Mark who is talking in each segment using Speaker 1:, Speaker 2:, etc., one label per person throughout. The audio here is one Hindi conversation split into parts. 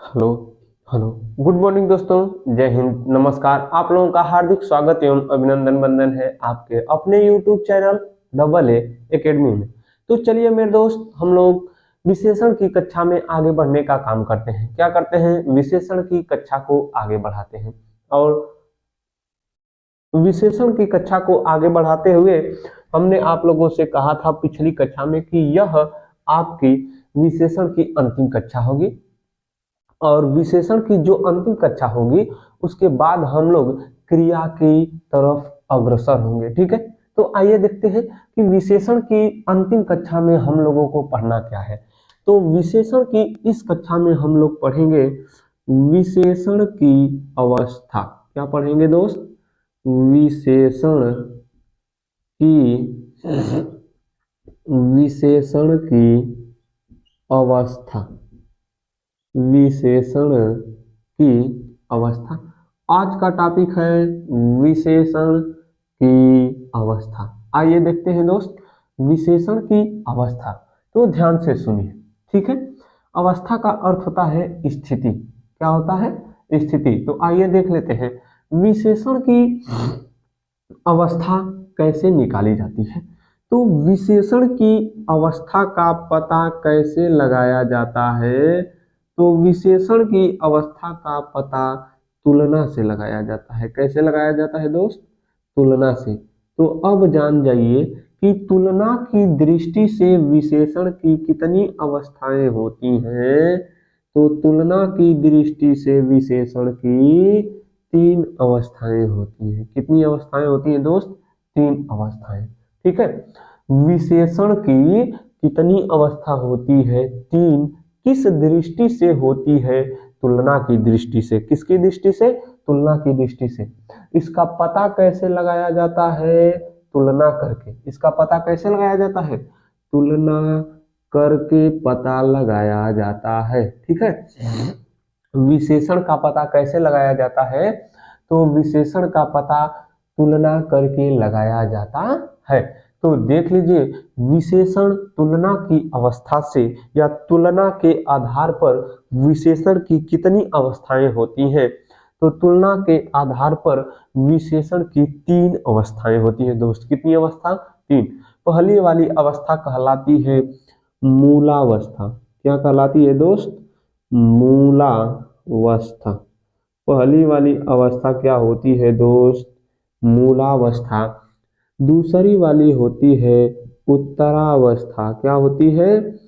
Speaker 1: हेलो। हेलो। गुड मॉर्निंग दोस्तों, जय हिंद, नमस्कार। आप लोगों का हार्दिक स्वागत एवं अभिनंदन बंदन है आपके अपने YouTube channel double A academy में। तो चलिए मेरे दोस्त, हम लोग विशेषण की कक्षा में आगे बढ़ने का काम करते हैं। क्या करते हैं? विशेषण की कक्षा को आगे बढ़ाते हैं। और विशेषण की कक्षा को आगे बढ़ाते हुए हमने आप लोगों से कहा था पिछली कक्षा में कि यह आपकी विशेषण की अंतिम कक्षा होगी। और विशेषण की जो अंतिम कक्षा होगी उसके बाद हम लोग क्रिया की तरफ अग्रसर होंगे। ठीक है, तो आइए देखते हैं कि विशेषण की अंतिम कक्षा में हम लोगों को पढ़ना क्या है। तो विशेषण की इस कक्षा में हम लोग पढ़ेंगे विशेषण की अवस्था। क्या पढ़ेंगे दोस्त? विशेषण की विशेषण की अवस्था। विशेषण की अवस्था। आज का टॉपिक है विशेषण की अवस्था। आइए देखते हैं दोस्त, विशेषण की अवस्था। तो ध्यान से सुनिए, ठीक है। अवस्था का अर्थ होता है स्थिति। क्या होता है? स्थिति। तो आइए देख लेते हैं विशेषण की अवस्था कैसे निकाली जाती है। तो विशेषण की अवस्था का पता कैसे लगाया जाता है? तो विशेषण की अवस्था का पता तुलना से लगाया जाता है। कैसे लगाया जाता है दोस्त? तुलना से। तो अब जान जाइए कि तुलना की दृष्टि से विशेषण की कितनी अवस्थाएं होती हैं। तो तुलना की दृष्टि से विशेषण की 3 अवस्थाएं होती हैं। कितनी अवस्थाएं होती हैं दोस्त? 3 अवस्थाएं। ठीक है। विशेषण की कितनी अवस्था होती है? 3। किस दृष्टि से होती है? तुलना की दृष्टि से। किसकी दृष्टि से? तुलना की दृष्टि से। इसका पता कैसे लगाया जाता है? तुलना करके। इसका पता कैसे लगाया जाता है? तुलना करके पता लगाया जाता है। ठीक है। विशेषण का पता कैसे लगाया जाता है? तो विशेषण का पता तुलना करके लगाया जाता है। तो देख लीजिए, विशेषण तुलना की अवस्था से या तुलना के आधार पर विशेषण की कितनी अवस्थाएं होती हैं। तो तुलना के आधार पर विशेषण की 3 अवस्थाएं होती हैं दोस्त। कितनी अवस्था? 3। पहली वाली अवस्था कहलाती है मूलावस्था। क्या कहलाती है दोस्त? मूलावस्था। पहली वाली अवस्था क्या होती है दोस्त? मूलावस्था। दूसरी वाली होती है उत्तरावस्था। क्या होती है?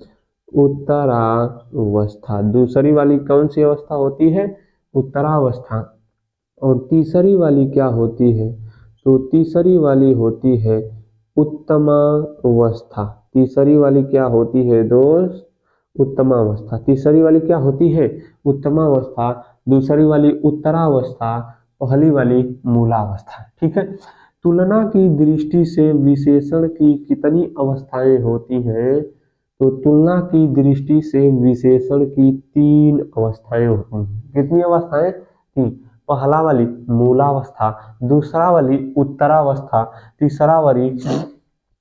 Speaker 1: उत्तरावस्था। दूसरी वाली कौन सी अवस्था होती है? उत्तरावस्था। और तीसरी वाली क्या होती है? तो तीसरी वाली होती है उत्तमावस्था। तीसरी वाली क्या होती है दोस्त? उत्तमावस्था। तीसरी वाली क्या होती है? उत्तमावस्था। दूसरी वाली उत्तरावस्था। पहली वाली मूलावस्था। ठीक है। तुलना की दृष्टि से विशेषण की कितनी अवस्थाएं होती हैं? तो तुलना की दृष्टि से विशेषण की 3 अवस्थाएं होती हैं। कितनी अवस्थाएं? 3। पहला वाली मूलावस्था, दूसरा वाली उत्तरावस्था, तीसरा वाली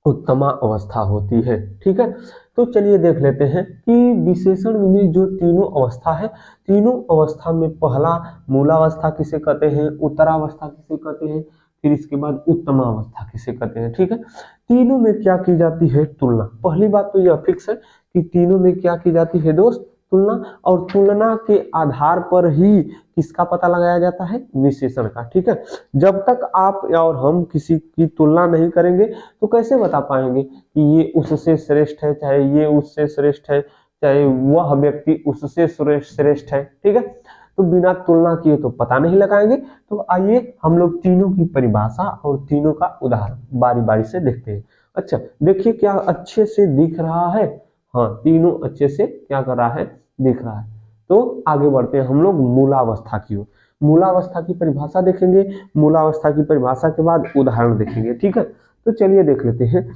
Speaker 1: उत्तमा अवस्था होती है। ठीक है। तो चलिए देख लेते हैं कि विशेषण में जो तीनों अवस्था है, तीनों अवस्था में पहला मूलावस्था किसे कहते हैं, उत्तरावस्था किसे कहते हैं, फिर इसके बाद उत्तमा अवस्था किसे कहते हैं। ठीक है। तीनों में क्या की जाती है? तुलना। पहली बात तो यह फिक्स है कि तीनों में क्या की जाती है दोस्त? तुलना। और तुलना के आधार पर ही किसका पता लगाया जाता है? विशेषण का। ठीक है। जब तक आप और हम किसी की तुलना नहीं करेंगे तो कैसे बता पाएंगे कि ये उससे श्रेष्ठ है, चाहे ये उससे श्रेष्ठ है, चाहे वह व्यक्ति उससे श्रेष्ठ है। ठीक है। तो बिना तुलना किए तो पता नहीं लगाएंगे। तो आइए हम लोग तीनों की परिभाषा और तीनों का उदाहरण बारी बारी से देखते हैं। अच्छा, देखिए क्या अच्छे से दिख रहा है? हाँ, तीनों अच्छे से क्या कर रहा है? दिख रहा है। तो आगे बढ़ते हैं हम लोग मूलावस्था की ओर। मूलावस्था की परिभाषा देखेंगे, मूलावस्था की परिभाषा के बाद उदाहरण देखेंगे। ठीक है। तो चलिए देख लेते हैं।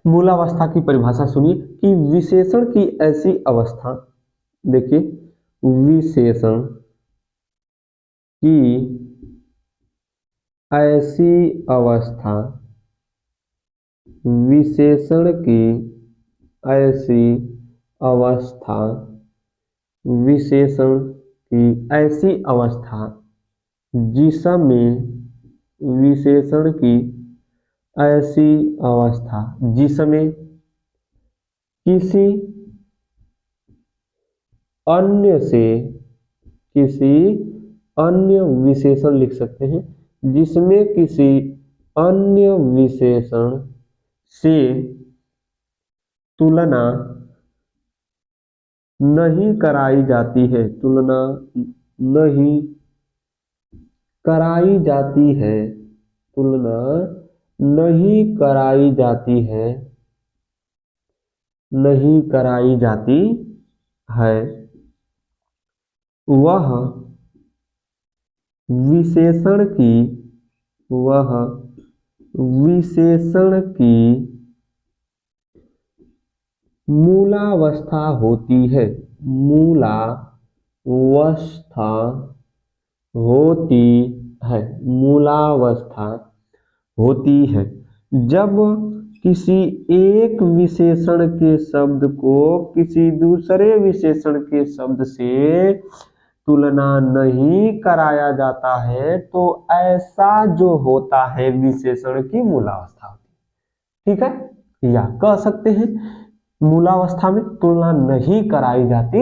Speaker 1: मूलावस्था की परिभाषा सुनिए कि विशेषण की ऐसी अवस्था, देखिए, विशेषण की ऐसी अवस्था, विशेषण की ऐसी अवस्था, विशेषण की ऐसी अवस्था जिसमें, विशेषण की ऐसी अवस्था जिसमें किसी अन्य से, किसी अन्य विशेषण लिख सकते हैं, जिसमें किसी अन्य विशेषण से तुलना नहीं कराई जाती है, तुलना नहीं कराई जाती है, तुलना नहीं कराई जाती है, नहीं कराई जाती है, वह विशेषण की, वह विशेषण की मूलावस्था होती है, मूलावस्था होती है, मूलावस्था होती है। जब किसी एक विशेषण के शब्द को किसी दूसरे विशेषण के शब्द से तुलना नहीं कराया जाता है तो ऐसा जो होता है विशेषण की मूलावस्था होती है। ठीक है, या कह सकते हैं मूलावस्था में तुलना नहीं कराई जाती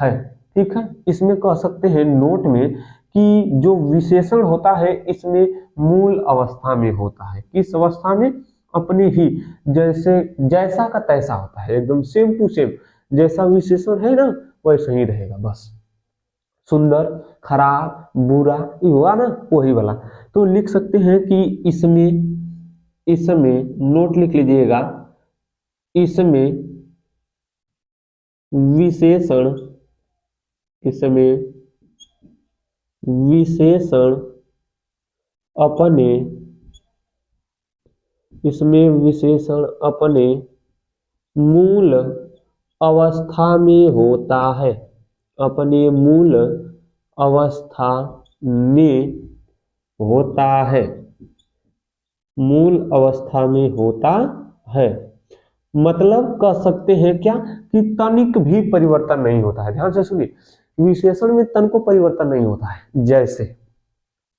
Speaker 1: है। ठीक है, इसमें कह सकते हैं नोट में कि जो विशेषण होता है इसमें मूल अवस्था में होता है। किस अवस्था में? अपने ही जैसे, जैसा का तैसा होता है, एकदम सेम टू सेम, जैसा विशेषण है ना वैसा ही रहेगा। बस सुंदर, खराब, बुरा, ये हुआ ना वही वाला। तो लिख सकते हैं कि इसमें, इसमें नोट लिख लीजिएगा, इसमें विशेषण, इसमें विशेषण अपने, इसमें विशेषण अपने मूल अवस्था में होता है, अपने मूल अवस्था में होता है, मूल अवस्था में होता है। मतलब कह सकते हैं क्या कि तनिक भी परिवर्तन नहीं होता है। ध्यान से सुनिए, विशेषण में तन को परिवर्तन नहीं होता है। जैसे,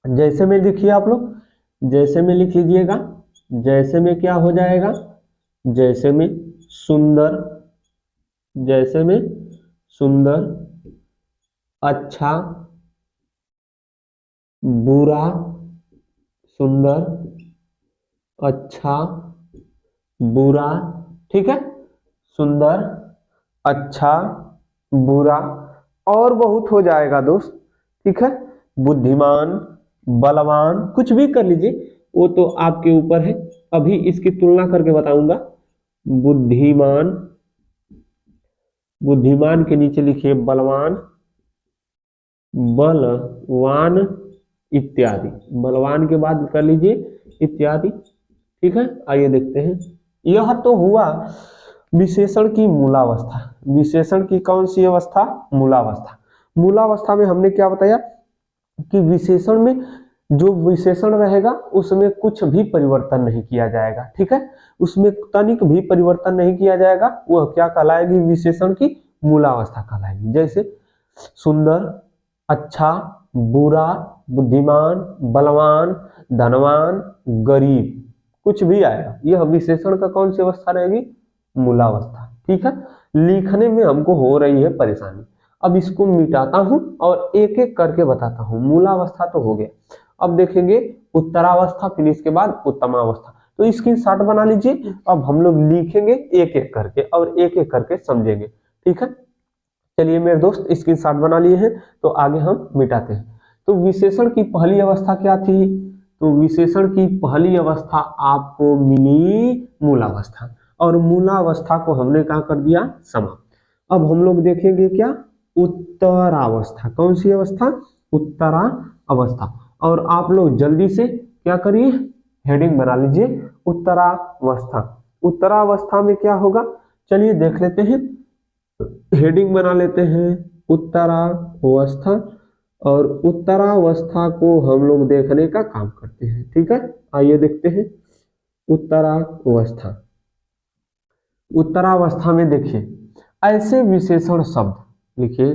Speaker 1: जैसे में लिखिए आप लोग, जैसे में लिख लीजिएगा, जैसे में क्या हो जाएगा, जैसे में सुंदर, जैसे में सुंदर, अच्छा, बुरा, सुंदर, अच्छा, बुरा। ठीक है, सुंदर, अच्छा, बुरा, और बहुत हो जाएगा दोस्त। ठीक है, बुद्धिमान, बलवान, कुछ भी कर लीजिए, वो तो आपके ऊपर है। अभी इसकी तुलना करके बताऊंगा। बुद्धिमान, बुद्धिमान के नीचे लिखिए बलवान, बलवान इत्यादि, बलवान के बाद कर लीजिए इत्यादि। ठीक है, आइए देखते हैं। यह तो हुआ विशेषण की मूलावस्था। विशेषण की कौन सी अवस्था? मूलावस्था। मूलावस्था में हमने क्या बताया कि विशेषण में जो विशेषण रहेगा उसमें कुछ भी परिवर्तन नहीं किया जाएगा। ठीक है, उसमें तनिक भी परिवर्तन नहीं किया जाएगा, वह क्या कहलाएगी? विशेषण की मूलावस्था कहलाएगी। जैसे सुंदर, अच्छा, बुरा, बुद्धिमान, बलवान, धनवान, गरीब, कुछ भी आएगा, यह विशेषण का कौन सी अवस्था रहेगी? मूलावस्था। ठीक है, लिखने में हमको हो रही है परेशानी। अब इसको मिटाता हूं और एक एक करके बताता हूं। मूलावस्था तो हो गया, अब देखेंगे उत्तरावस्था, फिर इसके बाद उत्तमावस्था। तो स्क्रीनशॉट बना लीजिए, अब हम लोग लिखेंगे एक एक करके और एक एक करके समझेंगे। ठीक है, चलिए मेरे दोस्त स्क्रीनशॉट बना लिए हैं, तो आगे हम मिटाते हैं। तो विशेषण की पहली अवस्था क्या थी? तो विशेषण की पहली अवस्था आपको मिली मूलावस्था, और मूलावस्था को हमने क्या कर दिया? समाप्त। अब हम लोग देखेंगे क्या? उत्तरावस्था। कौन सी अवस्था? उत्तरा अवस्था। और आप लोग जल्दी से क्या करिए? हेडिंग बना लीजिए उत्तरावस्था। उत्तरावस्था में क्या होगा? चलिए देख लेते हैं, हेडिंग बना लेते हैं उत्तरावस्था, और उत्तरावस्था को हम लोग देखने का काम करते हैं। ठीक है, आइए देखते हैं उत्तरावस्था। उत्तरावस्था में देखिए ऐसे विशेषण शब्द लिखिए,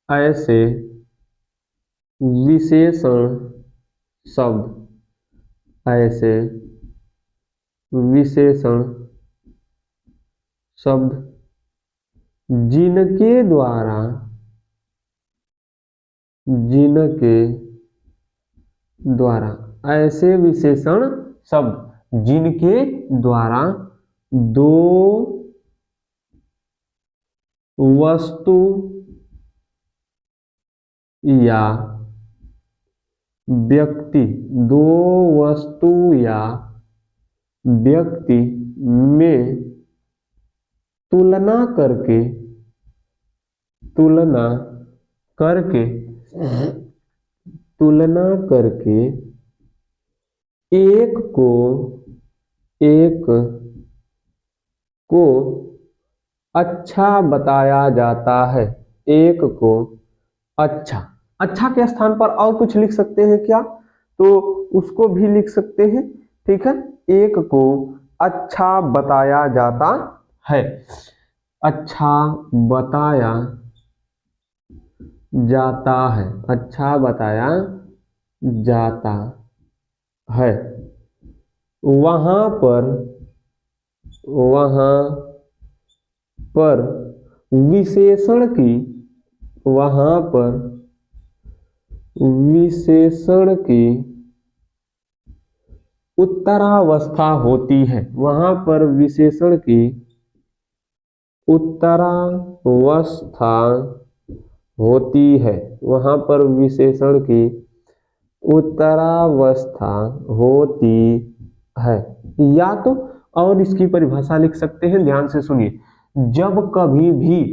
Speaker 1: ऐसे विशेषण शब्द, ऐसे विशेषण शब्द जिनके द्वारा, जिनके द्वारा, ऐसे विशेषण शब्द जिनके द्वारा दो वस्तु या व्यक्ति, दो वस्तु या व्यक्ति में तुलना करके, तुलना करके, तुलना करके एक को, एक को अच्छा बताया जाता है, एक को अच्छा, अच्छा के स्थान पर और कुछ लिख सकते हैं क्या, तो उसको भी लिख सकते हैं, ठीक है। एक को अच्छा बताया जाता है, अच्छा बताया जाता है, अच्छा बताया जाता है। वहां पर, वहां पर विशेषण की, वहां पर विशेषण की उत्तरावस्था होती है, वहां पर विशेषण की उत्तरावस्था होती है, वहां पर विशेषण की उत्तरावस्था होती है। या तो और इसकी परिभाषा लिख सकते हैं, ध्यान से सुनिए, जब कभी भी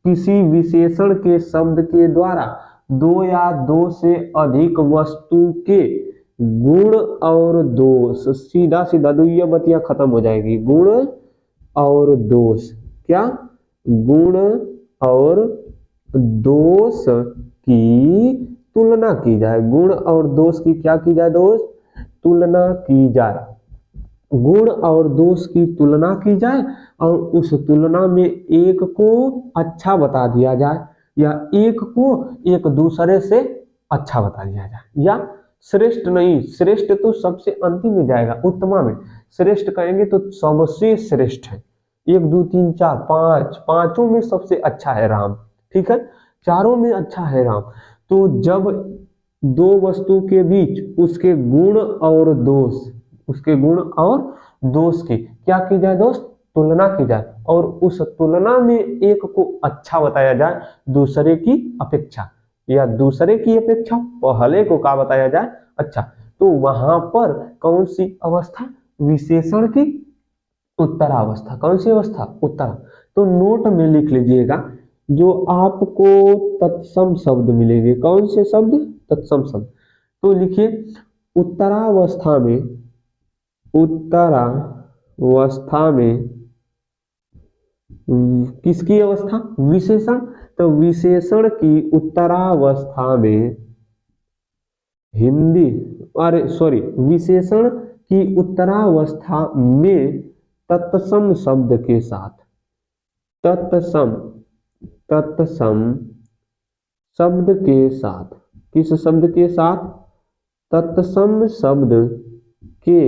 Speaker 1: किसी विशेषण के शब्द के द्वारा दो या दो से अधिक वस्तु के गुण और दोष, सीधा सीधा दुइया बतिया खत्म हो जाएगी, गुण और दोष, क्या, गुण और दोष की तुलना की जाए, गुण और दोष की क्या की जाए दोस्त, तुलना की जाए, गुण और दोष की तुलना की जाए और उस तुलना में एक को अच्छा बता दिया जाए या एक को एक दूसरे से अच्छा बता दिया जाए, या श्रेष्ठ नहीं, श्रेष्ठ तो सबसे अंतिम में जाएगा, उत्तमा में, श्रेष्ठ कहेंगे तो सबसे श्रेष्ठ है, एक दो तीन चार पांच, पांचों में सबसे अच्छा है राम, ठीक है, चारों में अच्छा है राम। तो जब दो वस्तु के बीच उसके गुण और दोष, उसके गुण और दोष की क्या की जाए दोस्त, तुलना की जाए और उस तुलना में एक को अच्छा बताया जाए दूसरे की अपेक्षा, या दूसरे की अपेक्षा पहले को क्या बताया जाए अच्छा। तो वहां पर कौन सी अवस्था, विशेषण की उत्तरावस्था, कौन सी अवस्था, उत्तरा। तो नोट में लिख लीजिएगा, जो आपको तत्सम शब्द मिलेंगे, कौन से शब्द, तत्सम शब्द, तो लिखिए उत्तरावस्था में, उत्तरावस्था में किसकी अवस्था, विशेषण, तो विशेषण की उत्तरावस्था में हिंदी, अरे सॉरी, विशेषण की उत्तरावस्था में तत्सम शब्द के साथ, तत्सम, तत्सम शब्द के साथ, किस शब्द के साथ, तत्सम शब्द के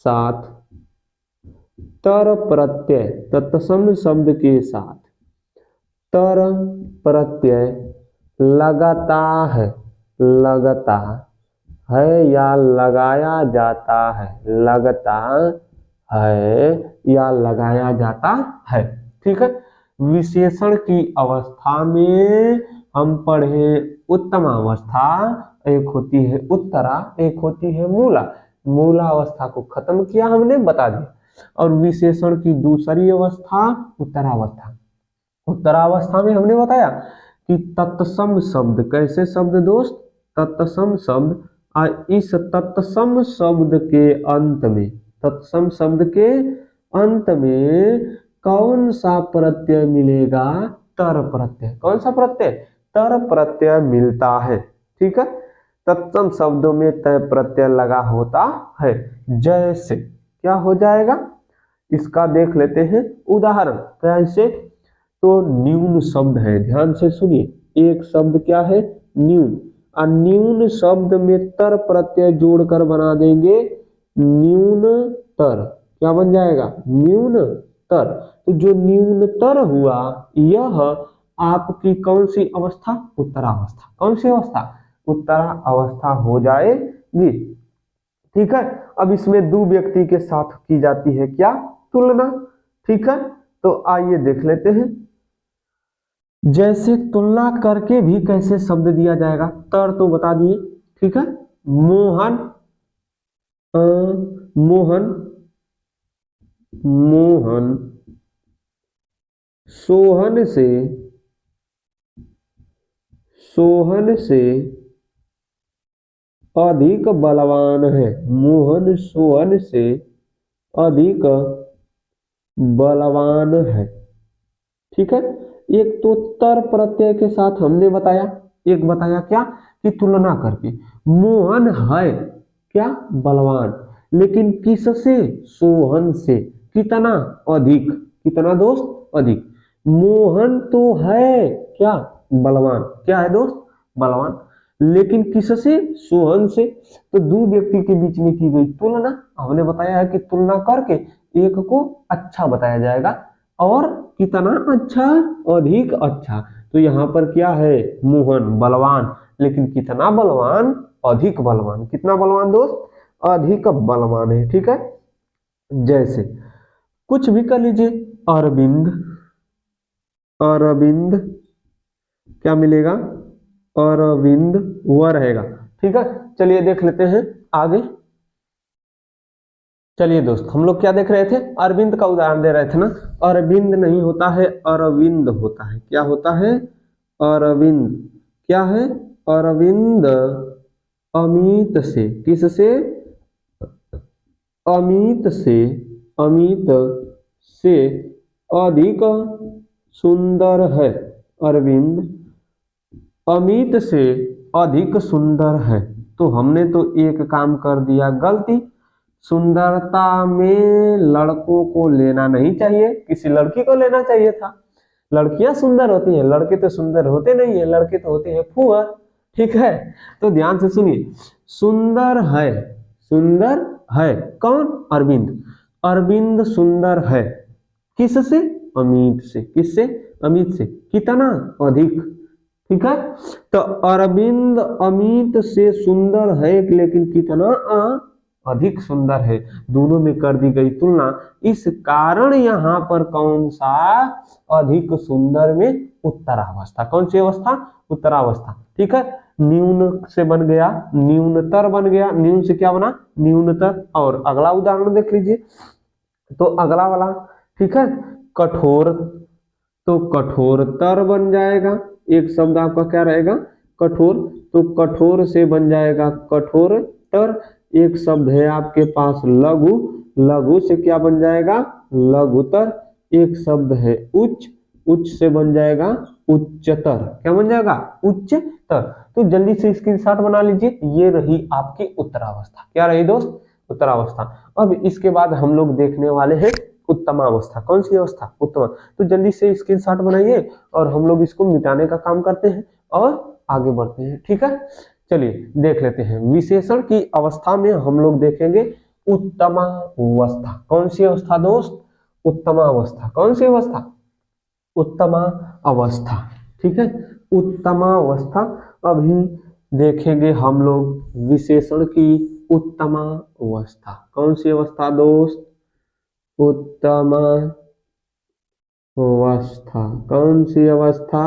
Speaker 1: साथ तर प्रत्यय, तत्सम शब्द के साथ तर प्रत्यय लगाता है, लगता है या लगाया जाता है, लगता है या लगाया जाता है, ठीक है। विशेषण की अवस्था में हम पढ़े उत्तम अवस्था, एक होती है उत्तरा, एक होती है मूला, मूला अवस्था को खत्म किया हमने, बता दिया, और विशेषण की दूसरी अवस्था उत्तरावस्था, उत्तरावस्था में हमने बताया कि तत्सम शब्द, कैसे शब्द दोस्त, तत्सम शब्द, इस तत्सम शब्द के अंत में, तत्सम शब्द के अंत में कौन सा प्रत्यय मिलेगा, तर प्रत्यय, कौन सा प्रत्यय, तर प्रत्यय मिलता है, ठीक है। तत्सम शब्दों में तय प्रत्यय लगा होता है, जैसे क्या हो जाएगा, इसका देख लेते हैं उदाहरण। कैसे? तो न्यून शब्द है, ध्यान से सुनिए। एक शब्द क्या है? न्यून। और न्यून शब्द में तर प्रत्यय जोड़कर बना देंगे न्यूनतर। क्या बन जाएगा? न्यूनतर। तो जो न्यूनतर हुआ यह आपकी कौन सी अवस्था? उत्तरावस्था। कौन सी अवस्था? उत्तरावस्था हो जाएगी। ठीक है। अब इसमें दो व्यक्ति के साथ की जाती है क्या? तुलना। ठीक है, तो आइए देख लेते हैं। जैसे तुलना करके भी कैसे शब्द दिया जाएगा, तर तो बता दिए। ठीक है, मोहन मोहन मोहन सोहन से अधिक बलवान है। मोहन सोहन से अधिक बलवान है। ठीक है, एक तो तर प्रत्यय के साथ हमने बताया, एक बताया क्या कि तुलना करके मोहन है क्या? बलवान। लेकिन किससे? सोहन से। कितना? अधिक। कितना दोस्त? अधिक। मोहन तो है क्या? बलवान। क्या है दोस्त? बलवान। लेकिन किससे? सोहन से। तो दो व्यक्ति के बीच में की गई तुलना। हमने बताया है कि तुलना करके एक को अच्छा बताया जाएगा। और कितना अच्छा? अधिक अच्छा। तो यहाँ पर क्या है? मोहन बलवान। लेकिन कितना बलवान? अधिक बलवान। कितना बलवान दोस्त? अधिक बलवान है। ठीक है, जैसे कुछ भी कर लीजिए। अरविंद अरविंद क्या मिलेगा? अरविंद वह रहेगा। ठीक है, चलिए देख लेते हैं आगे। चलिए दोस्त, हम लोग क्या देख रहे थे? अरविंद का उदाहरण दे रहे थे ना। अरविंद नहीं होता है, अरविंद होता है। क्या होता है? अरविंद। क्या है? अरविंद अमित से। किससे? अमित से। अमित से अधिक सुंदर है। अरविंद अमित से अधिक सुंदर है। तो हमने तो एक काम कर दिया गलती। सुंदरता में लड़कों को लेना नहीं चाहिए, किसी लड़की को लेना चाहिए था। लड़कियां सुंदर होती हैं, लड़के तो सुंदर होते नहीं है, लड़के तो होते हैं फुहर। ठीक है, तो ध्यान से सुनिए। सुंदर है। सुंदर है कौन? अरविंद। अरविंद सुंदर है किससे? अमित से। किससे? अमित से। कितना? अधिक। ठीक है, तो अरविंद अमित से सुंदर है, लेकिन कितना? अधिक सुंदर है। दोनों में कर दी गई तुलना। इस कारण यहाँ पर कौन सा? अधिक सुंदर में उत्तरावस्था। कौन सी अवस्था? उत्तरावस्था। ठीक है, न्यून से बन गया न्यूनतर, बन गया न्यून से क्या बना? न्यूनतर। और अगला उदाहरण देख लीजिए, तो अगला वाला। ठीक है, कठोर। तो कठोरतर बन जाएगा। एक शब्द आपका क्या रहेगा? कठोर। तो कठोर से बन जाएगा कठोरतर। एक शब्द है आपके पास लघु। लघु से क्या बन जाएगा? लघुतर। एक शब्द है उच्च। उच्च से बन जाएगा उच्चतर। क्या बन जाएगा? उच्चतर। तो जल्दी से स्क्रीनशॉट बना लीजिए। ये रही आपकी उत्तरावस्था। क्या रही दोस्त? उत्तरावस्था। अब इसके बाद हम लोग देखने वाले हैं उत्तमावस्था। कौन सी अवस्था? उत्तम। तो जल्दी से स्क्रीनशॉट बनाइए और हम लोग इसको मिटाने का काम करते हैं और आगे बढ़ते हैं। ठीक है, चलिए देख लेते हैं। विशेषण की अवस्था में हम लोग देखेंगे उत्तमावस्था। कौन सी अवस्था दोस्त? उत्तमावस्था। कौन सी अवस्था? उत्तमा अवस्था। ठीक है, उत्तमावस्था। अभी देखेंगे हम लोग विशेषण की उत्तमा अवस्था। कौन सी अवस्था दोस्त? उत्तमा अवस्था। कौन सी अवस्था?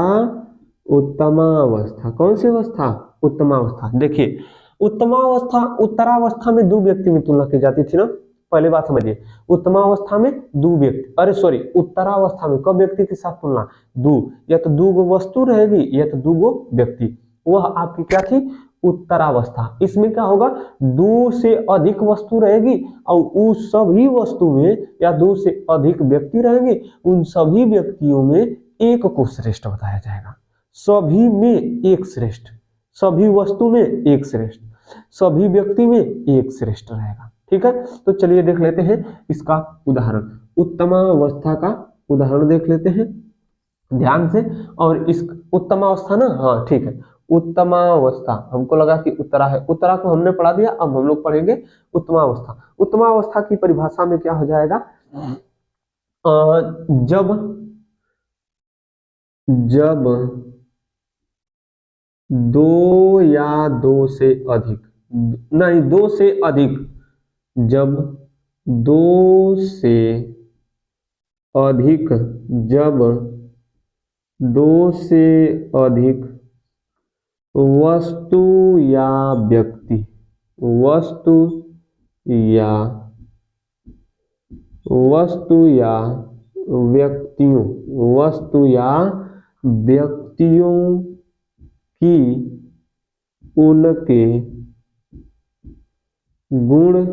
Speaker 1: उत्तमावस्था। कौन सी अवस्था? उत्तमावस्था। देखिए, उत्तमावस्था उत्तरावस्था में दो व्यक्ति में तुलना की जाती थी ना। पहली बात समझिए, उत्तमावस्था में दो व्यक्ति, अरे सॉरी, उत्तरावस्था में कब व्यक्ति के साथ तुलना? दो, या तो दो गो वस्तु रहेगी या तो दो गो व्यक्ति। वह आपकी क्या थी? उत्तरावस्था। इसमें क्या होगा? दो से अधिक वस्तु रहेगी और उस सभी वस्तु में या दो से अधिक व्यक्ति रहेंगे, उन सभी व्यक्तियों में एक को श्रेष्ठ बताया जाएगा। सभी में एक श्रेष्ठ, सभी वस्तु में एक श्रेष्ठ, सभी व्यक्ति में एक श्रेष्ठ रहेगा। ठीक है, तो चलिए देख लेते हैं इसका उदाहरण। उत्तमावस्था का उदाहरण देख लेते हैं ध्यान से। और इस उत्तमावस्था ना, हाँ ठीक है, उत्तमावस्था, हमको लगा कि उत्तरा है, उत्तरा को हमने पढ़ा दिया, अब हम लोग पढ़ेंगे उत्तमावस्था। उत्तमावस्था की परिभाषा में क्या हो जाएगा, जब जब दो या दो से अधिक, नहीं दो से अधिक, जब दो से अधिक, जब दो से अधिक वस्तु या व्यक्ति, वस्तु या व्यक्तियों, वस्तु या व्यक्तियों की उनके गुण,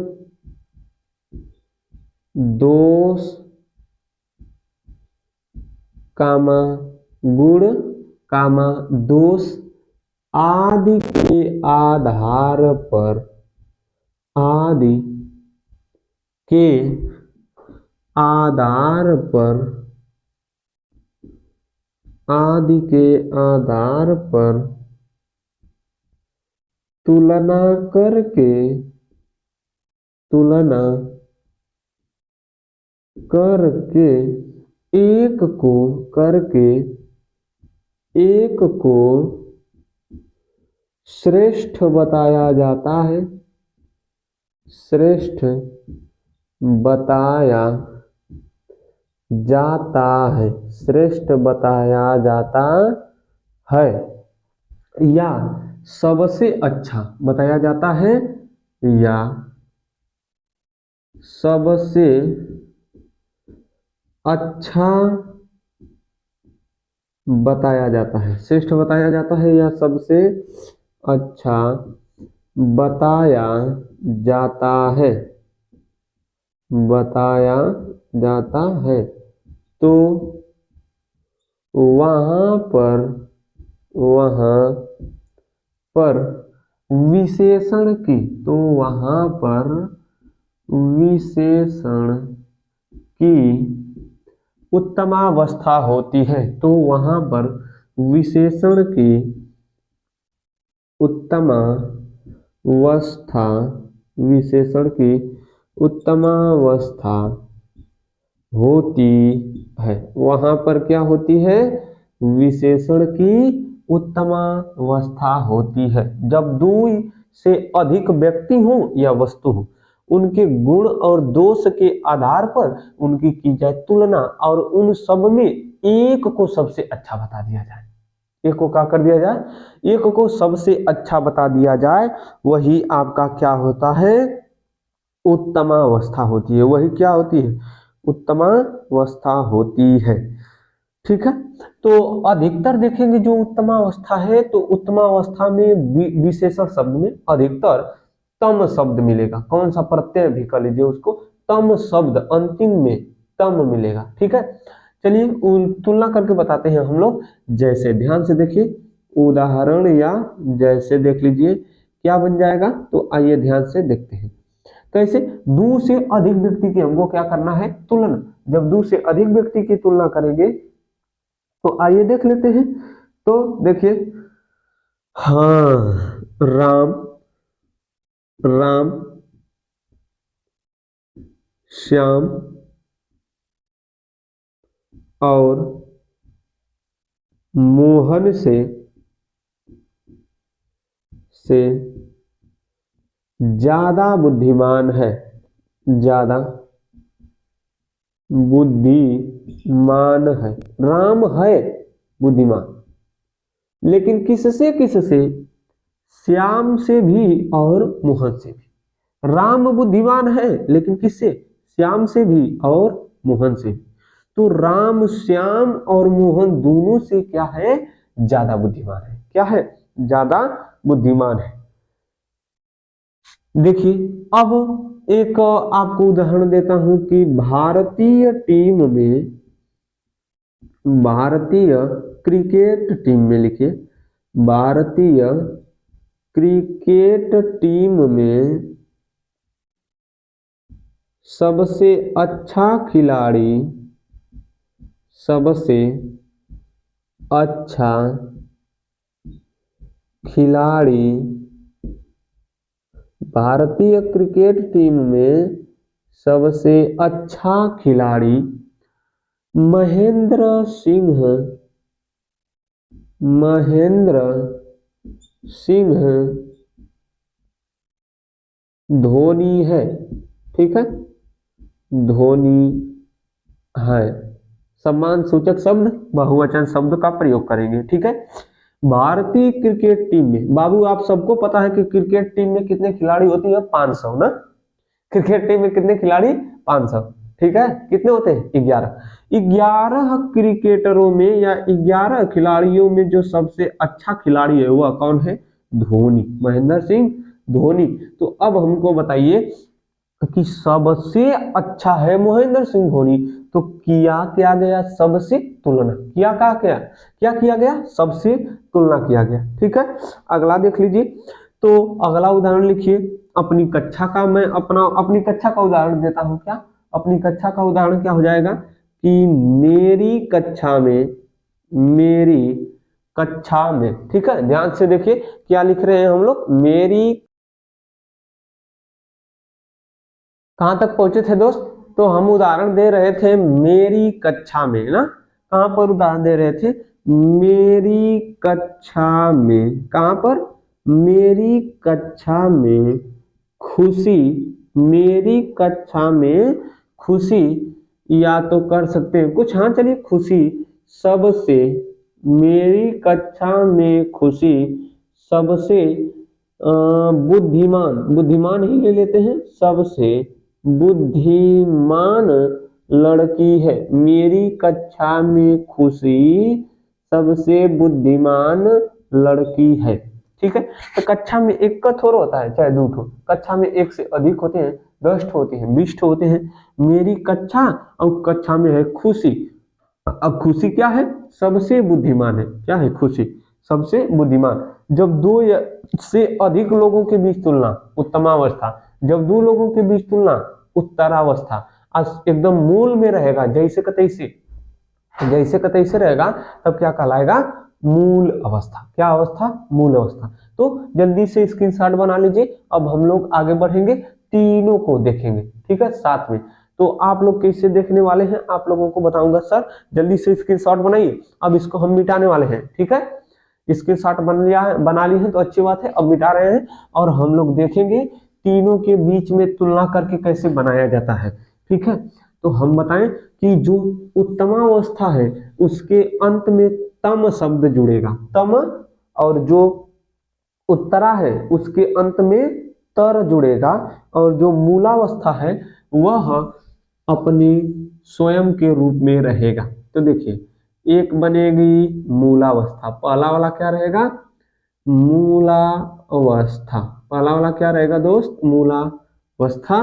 Speaker 1: दोष, कामा गुण, कामा दोष आदि के आधार पर, आदि के आधार पर, आदि के आधार पर तुलना करके, तुलना करके एक को, करके एक को श्रेष्ठ बताया जाता है, श्रेष्ठ बताया जाता है, श्रेष्ठ बताया जाता है, या सबसे अच्छा बताया जाता है, या सबसे अच्छा बताया जाता है, श्रेष्ठ बताया जाता है या सबसे अच्छा बताया जाता है, बताया जाता है। तो वहाँ पर विशेषण की, तो वहाँ पर विशेषण की उत्तमावस्था होती है, तो वहाँ पर विशेषण की उत्तमावस्था, विशेषण की उत्तमावस्था होती है, वहाँ पर क्या होती है, विशेषण की उत्तमावस्था होती है। जब दो से अधिक व्यक्ति हों या वस्तु हो, उनके गुण और दोष के आधार पर उनकी की जाए तुलना, और उन सब में एक को सबसे अच्छा बता दिया जाए, एक को क्या कर दिया जाए, एक को सबसे अच्छा बता दिया जाए, वही आपका क्या होता है, उत्तमावस्था होती है, वही क्या होती है, उत्तमावस्था होती है। ठीक है, तो अधिकतर देखेंगे जो उत्तमावस्था है, तो उत्तमावस्था में विशेषण शब्द में अधिकतर तम शब्द मिलेगा, कौन सा प्रत्यय भी कर लीजिए उसको, तम शब्द अंतिम में तम मिलेगा। ठीक है, चलिए तुलना करके बताते हैं हम लोग, जैसे ध्यान से देखिए, उदाहरण या जैसे देख लीजिए क्या बन जाएगा, तो आइए ध्यान से देखते हैं। कैसे, दो से अधिक व्यक्ति की हमको क्या करना है, तुलना। जब दो से अधिक व्यक्ति की तुलना करेंगे तो आइए देख लेते हैं। तो देखिए, हाँ, राम, राम, श्याम और मोहन से ज्यादा बुद्धिमान है, ज्यादा बुद्धिमान है। राम है बुद्धिमान, लेकिन किससे किससे, श्याम से भी और मोहन से भी। राम बुद्धिमान है लेकिन किससे, श्याम से भी और मोहन से भी। तो राम, श्याम और मोहन दोनों से क्या है, ज्यादा बुद्धिमान है, क्या है, ज्यादा बुद्धिमान है। देखिए, अब एक आपको उदाहरण देता हूं कि भारतीय टीम में, भारतीय क्रिकेट टीम में लिखिए, भारतीय क्रिकेट टीम में सबसे अच्छा खिलाड़ी, सबसे अच्छा खिलाड़ी भारतीय क्रिकेट टीम में सबसे अच्छा खिलाड़ी महेंद्र सिंह, महेंद्र सिंह धोनी है। ठीक है, धोनी है। सम्मान सूचक शब्द बहुवचन शब्द का प्रयोग करेंगे। ठीक है, भारतीय क्रिकेट टीम में, बाबू आप सबको पता है कि क्रिकेट टीम में कितने खिलाड़ी होती है? 500 ना। क्रिकेट टीम में कितने खिलाड़ी? 500। ठीक है, कितने होते हैं? 11। 11 क्रिकेटरों में या 11 खिलाड़ियों में जो सबसे अच्छा खिलाड़ी है वह कौन है? धोनी, महेंद्र सिंह धोनी। तो अब हमको बताइए कि सबसे अच्छा है महेंद्र सिंह धोनी, तो किया क्या गया? सबसे तुलना। किया क्या किया गया? सबसे तुलना किया गया। ठीक है, अगला देख लीजिए। तो अगला उदाहरण लिखिए। अपनी कक्षा का, मैं अपनी कक्षा का उदाहरण देता हूं। क्या अपनी कक्षा का उदाहरण क्या हो जाएगा कि मेरी कक्षा में, मेरी कक्षा में। ठीक है, ध्यान से देखिए क्या लिख रहे हैं हम लोग। मेरी, कहां तक पहुंचे थे दोस्त? तो हम उदाहरण दे रहे थे मेरी कक्षा में ना। कहां पर उदाहरण दे रहे थे? मेरी कक्षा में। कहां पर? मेरी कक्षा में खुशी, मेरी कक्षा में खुशी, या तो कर सकते हैं कुछ, हाँ चलिए, खुशी सबसे, मेरी कक्षा में खुशी सबसे बुद्धिमान, बुद्धिमान ही ले लेते हैं, सबसे बुद्धिमान लड़की है। मेरी कक्षा में खुशी सबसे बुद्धिमान लड़की है। ठीक है, तो कक्षा में एक का थोड़ा होता है, चाहे 2 ठो, कक्षा में एक से अधिक होते हैं, 10 ठो होते हैं, 20 ठो होते हैं। मेरी कक्षा और कक्षा में है खुशी। अब खुशी क्या है? सबसे बुद्धिमान है। क्या है? खुशी सबसे बुद्धिमान। जब 2 से अधिक लोगों के बीच तुलना, उत्तमावस्था। जब 2 लोगों के बीच तुलना, उत्तरावस्था। एकदम मूल में रहेगा, जैसे का तैसे, जैसे का तैसे रहेगा, तब क्या कहलाएगा? मूल अवस्था। क्या अवस्था? मूल अवस्था। तो जल्दी से स्क्रीनशॉट बना लीजिए। अब हम लोग आगे बढ़ेंगे, तीनों को देखेंगे। ठीक है, साथ में। तो आप लोग कैसे देखने वाले हैं आप लोगों को बताऊंगा सर। जल्दी से स्क्रीनशॉट बनाइए। अब इसको हम मिटाने वाले हैं। ठीक है, स्क्रीनशॉट बना ली है तो अच्छी बात है। अब मिटा रहे हैं और हम लोग देखेंगे तीनों के बीच में तुलना करके कैसे बनाया जाता है। ठीक है, तो हम बताएं कि जो उत्तमावस्था है उसके अंत में तम शब्द जुड़ेगा, तम। और जो उत्तरा है उसके अंत में तर जुड़ेगा। और जो मूलावस्था है वह अपने स्वयं के रूप में रहेगा। तो देखिए, एक बनेगी मूलावस्था। पहला वाला क्या रहेगा? मूलावस्था। पहला वाला क्या रहेगा दोस्त? मूलावस्था।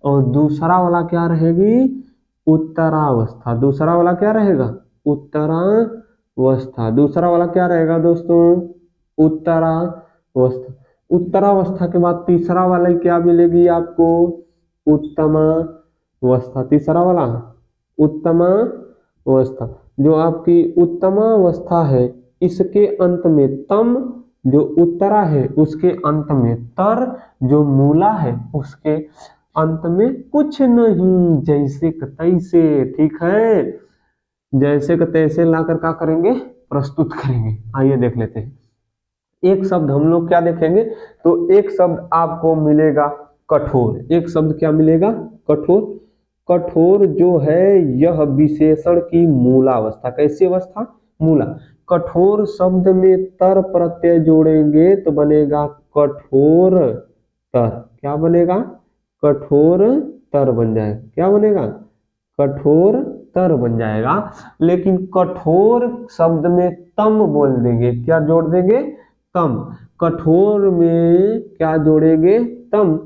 Speaker 1: और दूसरा वाला क्या रहेगी? उत्तरावस्था। दूसरा वाला क्या रहेगा? उत्तरावस्था। दूसरा वाला क्या रहेगा दोस्तों? उत्तरावस्था। उत्तरावस्था के बाद तीसरा वाला क्या मिलेगी आपको? उत्तमावस्था। तीसरा वाला उत्तमावस्था। जो आपकी उत्तमावस्था है इसके अंत में तम, जो उत्तरा है उसके अंत में तर, जो मूला है उसके अंत में कुछ नहीं, जैसे का तैसे। ठीक है, जैसे का तैसे लाकर क्या करेंगे? प्रस्तुत करेंगे। आइए देख लेते हैं। एक शब्द हम लोग क्या देखेंगे? तो एक शब्द आपको मिलेगा कठोर। एक शब्द क्या मिलेगा? कठोर। कठोर जो है यह विशेषण की मूलावस्था। कैसी अवस्था? मूला। कठोर शब्द में तर प्रत्यय जोड़ेंगे तो बनेगा कठोर तर। क्या बनेगा? कठोर तर बन जाएगा। क्या बनेगा? कठोर तर बन जाएगा। लेकिन कठोर शब्द में तम बोल देंगे। क्या जोड़ देंगे? तम। कठोर में क्या जोड़ेंगे? तम,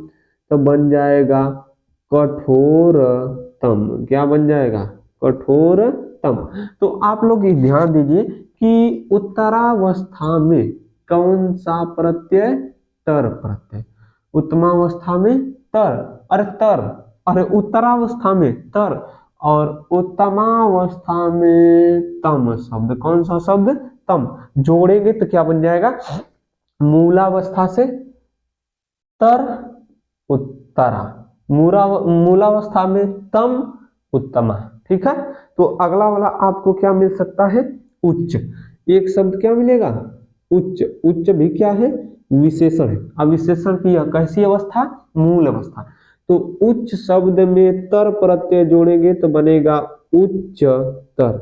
Speaker 1: तो बन जाएगा कठोर तम। क्या बन जाएगा? कठोर तम। तो आप लोग ये ध्यान दीजिए कि उत्तरावस्था में कौन सा प्रत्यय? तर प्रत्यय। उत्तमावस्था में तर। अरे तर, और उत्तरावस्था में तर और उत्तमावस्था में तम शब्द, कौन सा शब्द, तम, जोड़ेंगे तो क्या बन जाएगा, मूलावस्था से तर उत्तरा, मूलावस्था में तम उत्तमा। ठीक है, तो अगला वाला आपको क्या मिल सकता है, उच्च। एक शब्द क्या मिलेगा, उच्च। उच्च भी क्या है, विशेषण है। अब विशेषण की कैसी अवस्था, मूल अवस्था। तो उच्च शब्द में तर प्रत्यय जोड़ेंगे तो बनेगा उच्चतर।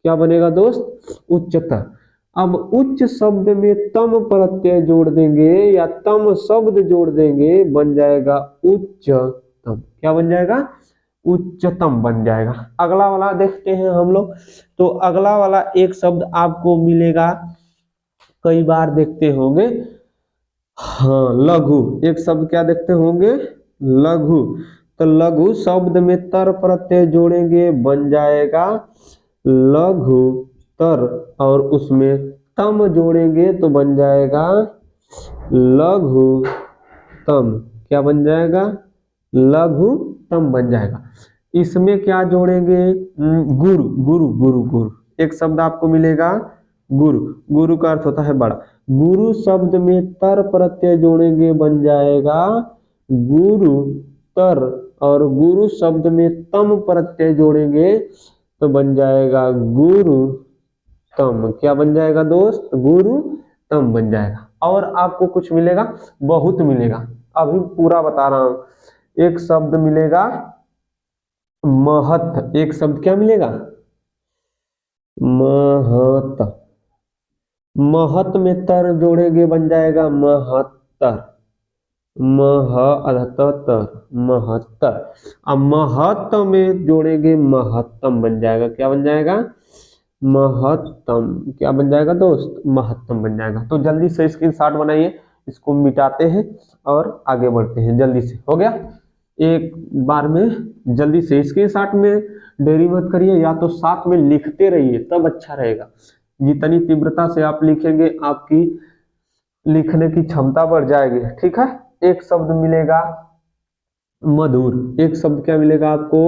Speaker 1: क्या बनेगा दोस्त, उच्चतर। अब उच्च शब्द में तम प्रत्यय जोड़ देंगे या तम शब्द जोड़ देंगे, बन जाएगा उच्चतम। क्या बन जाएगा, उच्चतम बन जाएगा। अगला वाला देखते हैं हम लोग। तो अगला वाला एक शब्द आपको मिलेगा, कई बार देखते होंगे, हाँ, लघु। एक शब्द क्या देखते होंगे, लघु। तो लघु शब्द में तर प्रत्यय जोड़ेंगे, बन जाएगा लघु तर, और उसमें तम जोड़ेंगे तो बन जाएगा लघु तम। क्या बन जाएगा, लघु तम बन जाएगा। इसमें क्या जोड़ेंगे, गुरु, गुरु, गुरु, गुरु। एक शब्द आपको मिलेगा गुरु। गुरु का अर्थ होता है बड़ा। गुरु शब्द में तर प्रत्यय जोड़ेंगे, बन जाएगा गुरु तर, और गुरु शब्द में तम प्रत्यय जोड़ेंगे तो बन जाएगा गुरु तम। क्या बन जाएगा दोस्त, गुरु तम बन जाएगा। और आपको कुछ मिलेगा, बहुत मिलेगा, अभी पूरा बता रहा हूं। एक शब्द मिलेगा महत। एक शब्द क्या मिलेगा, महत। महत में तर जोड़ेंगे, बन जाएगा महत्तर। महत्तर। अब महत में जोड़ेंगे, महत्तम बन जाएगा। क्या बन जाएगा, महत्तम। क्या बन जाएगा दोस्त, महत्तम बन जाएगा। तो जल्दी से स्क्रीनशॉट बनाइए, इसको मिटाते हैं और आगे बढ़ते हैं। जल्दी से हो गया, एक बार में जल्दी से। स्क्रीनशॉट में देरी मत करिए, या तो साथ में लिखते रहिए, तब अच्छा रहेगा। जितनी तीव्रता से आप लिखेंगे, आपकी लिखने की क्षमता बढ़ जाएगी। ठीक है, एक शब्द मिलेगा मधुर। एक शब्द क्या मिलेगा आपको,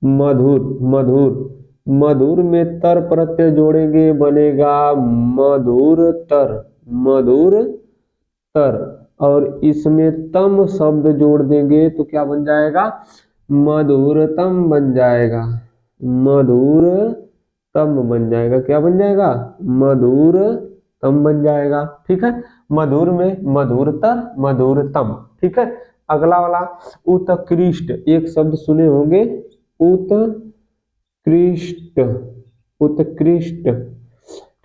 Speaker 1: मधुर। मधुर, मधुर में तर प्रत्यय जोड़ेंगे, बनेगा मधुर तर। मधुर तर, और इसमें तम शब्द जोड़ देंगे तो क्या बन जाएगा, मधुरतम बन जाएगा। मधुरतम बन जाएगा। क्या बन जाएगा, मधुरतम बन जाएगा। ठीक है, मधुर में मधुरतर, मधुरतम। ठीक है, अगला वाला उत्कृष्ट। एक शब्द सुने होंगे, उत्कृष्ट। उत्कृष्ट,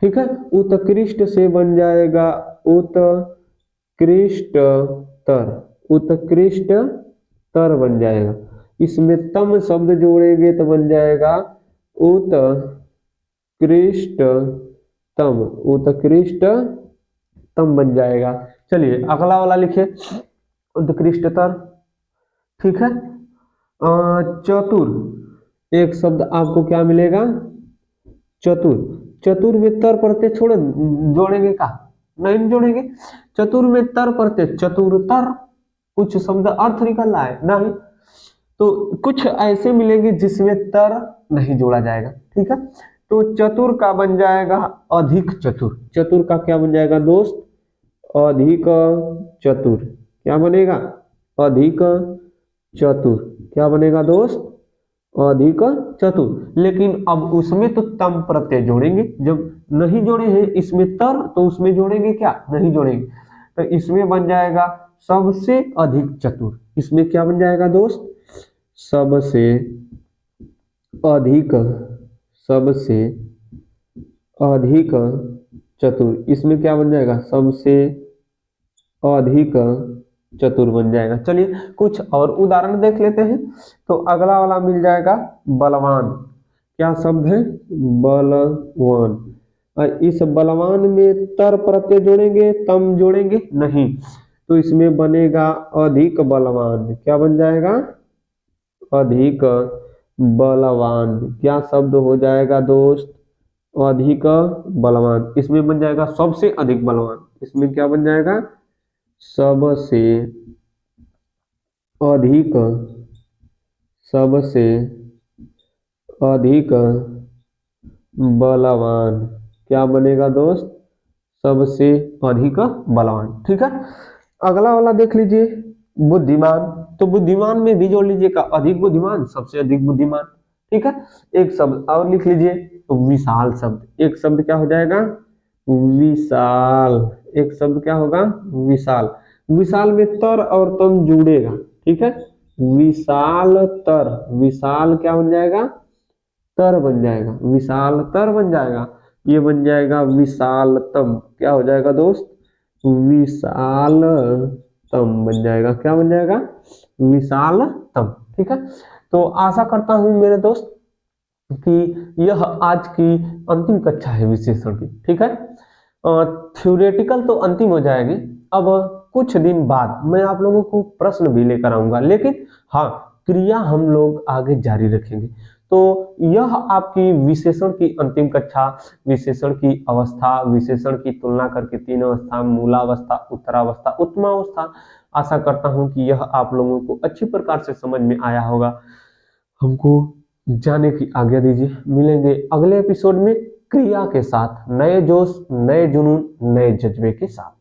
Speaker 1: ठीक है, उत्कृष्ट से बन जाएगा उत्कृष्टतर। उत्कृष्टतर बन जाएगा। इसमें तम शब्द जोड़ेंगे तो बन जाएगा उत्कृष्टतम। उत्कृष्टतम बन जाएगा। चलिए अगला वाला लिखिए, उत्कृष्टतर। ठीक है, चतुर। एक शब्द आपको क्या मिलेगा, चतुर। चतुर में तर प्रत्यय छोड़ जोड़ेंगे का, नहीं जोड़ेंगे। चतुर में तर प्रत्यय, चतुरतर। कुछ शब्द अर्थ निकल रहा है नहीं, तो कुछ ऐसे मिलेंगे जिसमें तर नहीं जोड़ा जाएगा। ठीक है, तो चतुर का बन जाएगा अधिक चतुर। चतुर का क्या बन जाएगा दोस्त, अधिक चतुर। क्या बनेगा, अधिक चतुर। क्या बनेगा दोस्त, अधिक चतुर। लेकिन अब उसमें तो तम प्रत्यय जोड़ेंगे, जब नहीं जोड़े हैं इसमें तर, तो उसमें जोड़ेंगे क्या, नहीं जोड़ेंगे। तो इसमें बन जाएगा सबसे अधिक चतुर। इसमें क्या बन जाएगा दोस्त, सबसे अधिक, सबसे अधिक चतुर। इसमें क्या बन जाएगा, सबसे अधिक चतुर बन जाएगा। चलिए कुछ और उदाहरण देख लेते हैं। तो अगला वाला मिल जाएगा बलवान। क्या शब्द है, बलवान। और इस बलवान में तर प्रत्यय जोड़ेंगे, तम जोड़ेंगे नहीं, तो इसमें बनेगा अधिक बलवान। क्या बन जाएगा, अधिक बलवान। क्या शब्द हो जाएगा दोस्त, अधिक बलवान। इसमें बन जाएगा सबसे अधिक बलवान। इसमें क्या बन जाएगा, सबसे अधिक सबसे अधिक बलवान। क्या बनेगा दोस्त? सबसे अधिक बलवान। ठीक है, अगला वाला देख लीजिए, बुद्धिमान। तो बुद्धिमान में भी जोड़ लीजिएगा, अधिक बुद्धिमान, सबसे अधिक बुद्धिमान। ठीक है, एक शब्द और लिख लीजिए, विशाल शब्द। एक शब्द क्या हो जाएगा? विशाल। एक शब्द क्या होगा? विशाल। विशाल में तर और तम जुड़ेगा। ठीक है, विशाल तर। विशाल क्या बन जाएगा? तर बन जाएगा, विशाल तर बन जाएगा। ये बन जाएगा विशालतम। क्या हो जाएगा दोस्त? विशालतम बन जाएगा। क्या बन जाएगा? विशालतम। ठीक है, तो आशा करता हूं मेरे दोस्त कि यह आज की अंतिम कक्षा है विशेषण की। ठीक है, थ्योरेटिकल तो अंतिम हो जाएगी। अब कुछ दिन बाद मैं आप लोगों को प्रश्न भी लेकर आऊंगा, लेकिन हाँ, क्रिया हम लोग आगे जारी रखेंगे। तो यह आपकी विशेषण की अंतिम कक्षा, विशेषण की अवस्था, विशेषण की तुलना करके तीन अवस्था, मूलावस्था, उत्तरावस्था, उत्तमावस्था। आशा करता हूं कि यह आप लोगों को अच्छी प्रकार से समझ में आया होगा। हमको जाने की आज्ञा दीजिए, मिलेंगे अगले एपिसोड में क्रिया के साथ, नए जोश, नए जुनून, नए जज्बे के साथ।